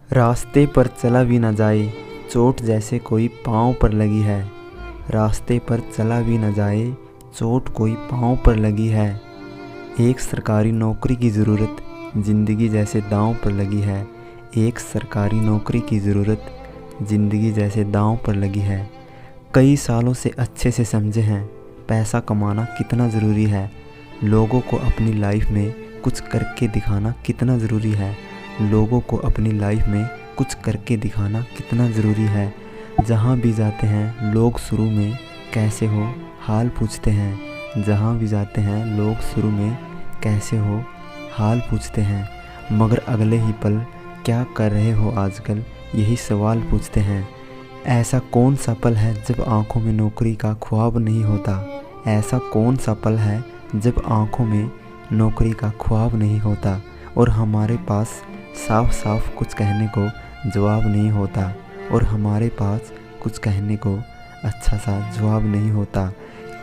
रास्ते पर चला भी न जाए, चोट जैसे कोई पाँव पर लगी है। रास्ते पर चला भी न जाए, चोट कोई पाँव पर लगी है। एक सरकारी नौकरी की ज़रूरत ज़िंदगी जैसे दांव पर लगी है। एक सरकारी नौकरी की ज़रूरत ज़िंदगी जैसे दांव पर लगी है। कई सालों से अच्छे से समझे हैं पैसा कमाना कितना ज़रूरी है। लोगों को अपनी लाइफ में कुछ करके दिखाना कितना ज़रूरी है। लोगों को अपनी लाइफ में कुछ करके दिखाना कितना ज़रूरी है। जहाँ भी जाते हैं लोग शुरू में कैसे हो हाल पूछते हैं। जहाँ भी जाते हैं लोग शुरू में कैसे हो हाल पूछते हैं, मगर अगले ही पल क्या कर रहे हो आजकल यही सवाल पूछते हैं। ऐसा कौन सा पल है जब आँखों में नौकरी का ख्वाब नहीं होता। ऐसा कौन सा पल है जब आँखों में नौकरी का ख्वाब नहीं होता और हमारे पास साफ साफ कुछ कहने को जवाब नहीं होता। और हमारे पास कुछ कहने को अच्छा सा जवाब नहीं होता।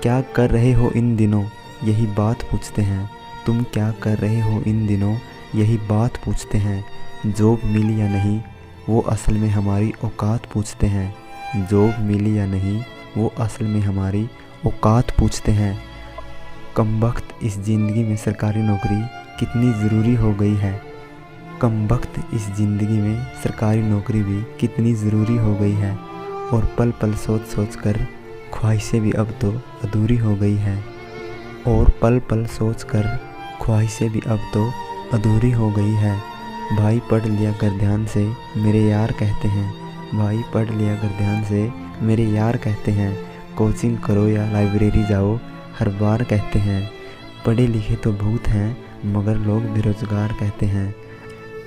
क्या कर रहे हो इन दिनों यही बात पूछते हैं। तुम क्या कर रहे हो इन दिनों यही बात पूछते हैं। जॉब मिली या नहीं वो असल में हमारी औकात पूछते हैं। जॉब मिली या नहीं वो असल में हमारी औकात पूछते हैं। कमबख्त इस ज़िंदगी में सरकारी नौकरी कितनी ज़रूरी हो गई है। कमबख्त इस ज़िंदगी में सरकारी नौकरी भी कितनी ज़रूरी हो गई है। और पल पल सोच सोच कर ख्वाहिशें भी अब तो अधूरी हो गई है। और पल पल सोच कर ख्वाहिशें भी अब तो अधूरी हो गई है। भाई पढ़ लिया कर ध्यान से मेरे यार कहते हैं। भाई पढ़ लिया कर ध्यान से मेरे यार कहते हैं। कोचिंग करो या लाइब्रेरी जाओ हर बार कहते हैं। पढ़े लिखे तो बहुत हैं मगर लोग बेरोज़गार कहते हैं।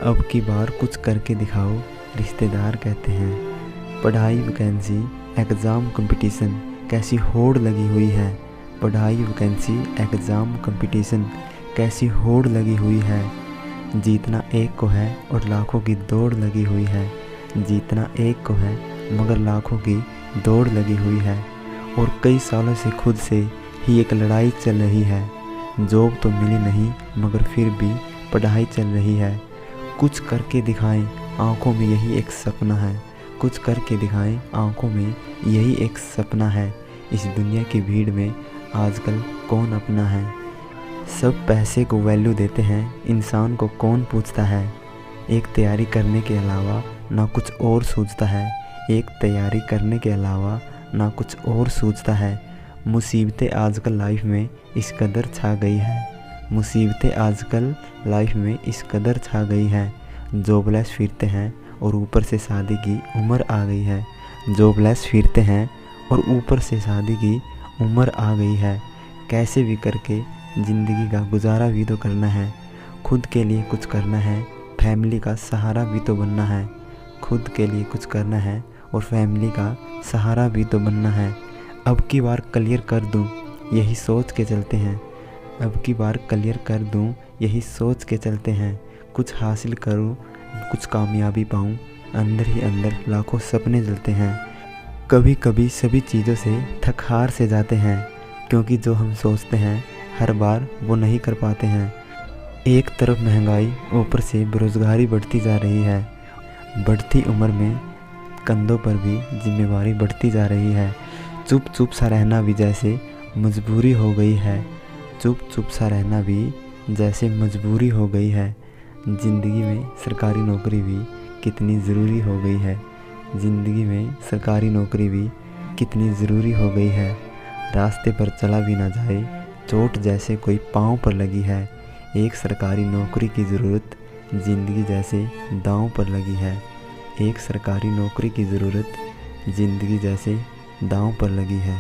अब की बार कुछ करके दिखाओ रिश्तेदार कहते हैं। पढ़ाई वैकेंसी एग्ज़ाम कंपटीशन कैसी होड़ लगी हुई है। पढ़ाई वैकेंसी एग्ज़ाम कंपटीशन कैसी होड़ लगी हुई है। जीतना एक को है और लाखों की दौड़ लगी हुई है। जीतना एक को है मगर लाखों की दौड़ लगी हुई है। और कई सालों से खुद से ही एक लड़ाई चल रही है। जॉब तो मिली नहीं मगर फिर भी पढ़ाई चल रही है। कुछ करके दिखाएं आँखों में यही एक सपना है। कुछ करके दिखाएं आँखों में यही एक सपना है। इस दुनिया की भीड़ में आजकल कौन अपना है। सब पैसे को वैल्यू देते हैं, इंसान को कौन पूछता है। एक तैयारी करने के अलावा ना कुछ और सूझता है। एक तैयारी करने के अलावा ना कुछ और सूझता है। मुसीबतें आजकल लाइफ में इस कदर छा गई है। मुसीबतें आजकल लाइफ में इस कदर छा गई है। जॉबलेस फिरते हैं और ऊपर से शादी की उम्र आ गई है। जॉबलेस फिरते हैं और ऊपर से शादी की उम्र आ गई है। कैसे भी करके ज़िंदगी का गुजारा भी तो करना है। खुद के लिए कुछ करना है, फैमिली का सहारा भी तो बनना है। खुद के लिए कुछ करना है और फैमिली का सहारा भी तो बनना है। अब की बार क्लियर कर दूं यही सोच के चलते हैं। अब की बार क्लियर कर दूं यही सोच के चलते हैं। कुछ हासिल करूं कुछ कामयाबी पाऊं, अंदर ही अंदर लाखों सपने जलते हैं। कभी कभी सभी चीज़ों से थक हार से जाते हैं क्योंकि जो हम सोचते हैं हर बार वो नहीं कर पाते हैं। एक तरफ महंगाई ऊपर से बेरोज़गारी बढ़ती जा रही है। बढ़ती उम्र में कंधों पर भी जिम्मेवारी बढ़ती जा रही है। चुप चुप सा रहना भी जैसे मजबूरी हो गई है। चुप चुप सा रहना भी जैसे मजबूरी हो गई है। ज़िंदगी में सरकारी नौकरी भी कितनी ज़रूरी हो गई है। ज़िंदगी में सरकारी नौकरी भी कितनी ज़रूरी हो गई है। रास्ते पर चला भी ना जाए, चोट जैसे कोई पाँव पर लगी है। एक सरकारी नौकरी की ज़रूरत ज़िंदगी जैसे दांव पर लगी है। एक सरकारी नौकरी की ज़रूरत ज़िंदगी जैसे दांव पर लगी है।